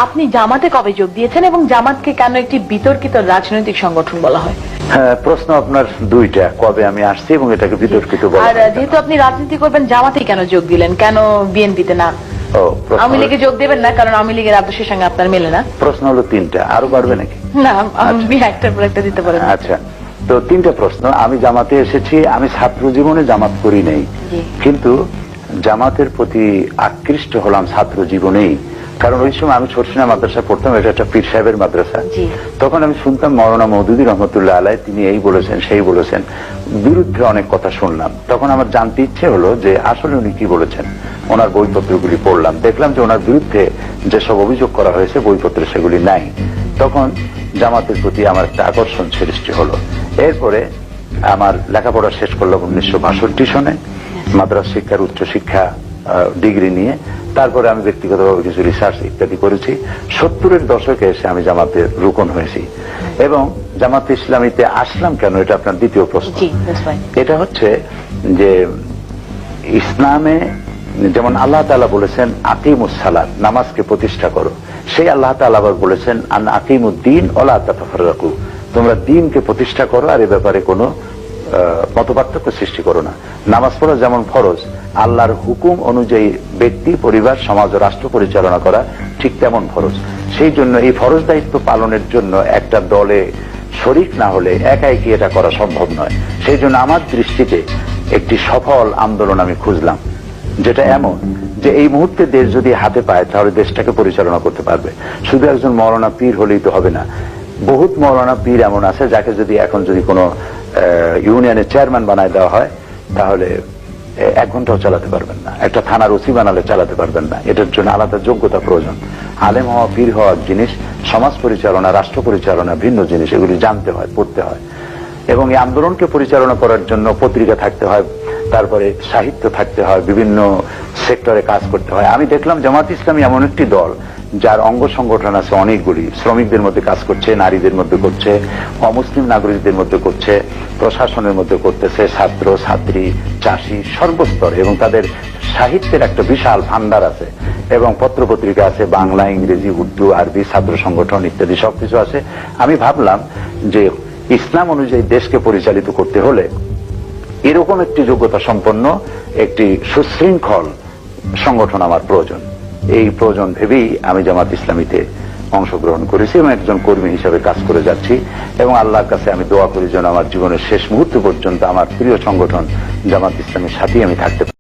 আপনি জামাতে কবে যোগ দিয়েছেন এবং জামাতকে কেন একটি বিতর্কিত রাজনৈতিক সংগঠন বলা হয়? হ্যাঁ, প্রশ্ন আপনার দুইটা, কবে আমি আসছি এবং এটাকে বিতর্কিত বলা আর যেহেতু আপনি রাজনীতি করবেন, জামাতেই কেন যোগ দিলেন, কেন বিএনপিতে না? আওয়ামী লীগে যোগ দেবেন না, কারণ আওয়ামী লীগের আদর্শের সঙ্গে আপনার মেলে না। প্রশ্ন হলো তিনটা, আরো বাড়বে নাকি? না, আমি একটার পর একটা দিতে পারেন। আচ্ছা, তো তিনটা প্রশ্ন। আমি জামাতে এসেছি, আমি ছাত্র জীবনে জামাত করি নাই, কিন্তু জামাতের প্রতি আকৃষ্ট হলাম ছাত্র জীবনেই। কারণ ওই সময় আমি ছোটসিনা মাদ্রাসা পড়তাম, এটা একটা পীর সাহেবের মাদ্রাসা। তখন আমি শুনতাম মাওলানা মওদুদী রহমতুল্লাহ আলাইহি, তিনি এই বলেছেন সেই বলেছেন, বিরুদ্ধে অনেক কথা শুনলাম। তখন আমার জানতে ইচ্ছে হলো যে আসলে উনি কি বলেছেন। ওনার বইপত্রগুলি পড়লাম, দেখলাম যে ওনার বিরুদ্ধে যেসব অভিযোগ করা হয়েছে বইপত্রে সেগুলি নাই। তখন জামাতের প্রতি আমার একটা আকর্ষণ সৃষ্টি হলো। এরপরে আমার লেখাপড়া শেষ করলাম 1962 সনে, মাদ্রাসা শিক্ষার উচ্চ শিক্ষা ডিগ্রি নিয়ে। তারপরে আমি ব্যক্তিগতভাবে কিছু রিসার্চ ইত্যাদি করেছি। 70-এর দশকে এসে আমি জামাতের রুকন হয়েছি। এবং জামাতে ইসলামীতে আসলাম কেন, এটা আপনার দ্বিতীয় প্রশ্ন। এটা হচ্ছে যে ইসলামে যেমন আল্লাহ তাআলা বলেছেন আকিমুস সালাত, নামাজকে প্রতিষ্ঠা করো, সেই আল্লাহ তাআলা আবার বলেছেন আন আকিমুদ্দিন ওয়ালা তাতাফাররাকু, তোমরা দ্বীনকে প্রতিষ্ঠা করো আর এ ব্যাপারে কোনো মতপার্থক্য সৃষ্টি করো না। নামাজ পড়া যেমন ফরজ, আল্লাহর হুকুম অনুযায়ী ব্যক্তি, পরিবার, সমাজ ও রাষ্ট্র পরিচালনা করা ঠিক তেমন ফরজ। সেই জন্য এই ফরজ দায়িত্ব পালনের জন্য একটা দলে শরিক না হলে একাই কি এটা করা সম্ভব নয়। সেই জন্য আমার দৃষ্টিতে একটি সফল আন্দোলন আমি খুঁজলাম, যেটা এমন যে এই মুহূর্তে দেশ যদি হাতে পায় তাহলে দেশটাকে পরিচালনা করতে পারবে। শুধু একজন মৌলানা পীর হলেই তো হবে না, বহুত মৌলানা পীর এমন আছে যাকে যদি এখন যদি কোনো ইউনিয়নের চেয়ারম্যান বানায় দেওয়া হয় তাহলে 1 ঘন্টাও চালাতে পারবেন না, একটা থানার ওসি বানালে চালাতে পারবেন না। এটার জন্য আলাদা যোগ্যতা প্রয়োজন। আলেম হওয়া, পীর হওয়া জিনিস, সমাজ পরিচালনা, রাষ্ট্র পরিচালনা ভিন্ন জিনিস, এগুলি জানতে হয়, পড়তে হয়। এবং এই আন্দোলনকে পরিচালনা করার জন্য পত্রিকা থাকতে হয়, তারপরে সাহিত্য থাকতে হয়, বিভিন্ন সেক্টরে কাজ করতে হয়। আমি দেখলাম জামাত ইসলামী এমন একটি দল যার অঙ্গ সংগঠন আছে অনেকগুলি, শ্রমিকদের মধ্যে কাজ করছে, নারীদের মধ্যে করছে, অমুসলিম নাগরিকদের মধ্যে করছে, প্রশাসনের মধ্যে করতেছে, ছাত্র ছাত্রী, চাষি, সর্বস্তর, এবং তাদের সাহিত্যের একটা বিশাল ভান্ডার আছে, এবং পত্রপত্রিকা আছে, বাংলা, ইংরেজি, উর্দু, আরবি, ছাত্র সংগঠন ইত্যাদি সবকিছু আছে। আমি ভাবলাম যে ইসলাম অনুযায়ী দেশকে পরিচালিত করতে হলে এরকম একটি যোগ্যতা সম্পন্ন একটি সুশৃঙ্খল সংগঠন আমার প্রয়োজন। এই প্রয়োজন ভেবেই আমি জামাত ইসলামীতে অংশগ্রহণ করেছি এবং একজন কর্মী হিসেবে কাজ করে যাচ্ছি। এবং আল্লাহর কাছে আমি দোয়া করি যেন আমার জীবনের শেষ মুহূর্ত পর্যন্ত আমার প্রিয় সংগঠন জামাত ইসলামীর সাথেই আমি থাকতে পারি।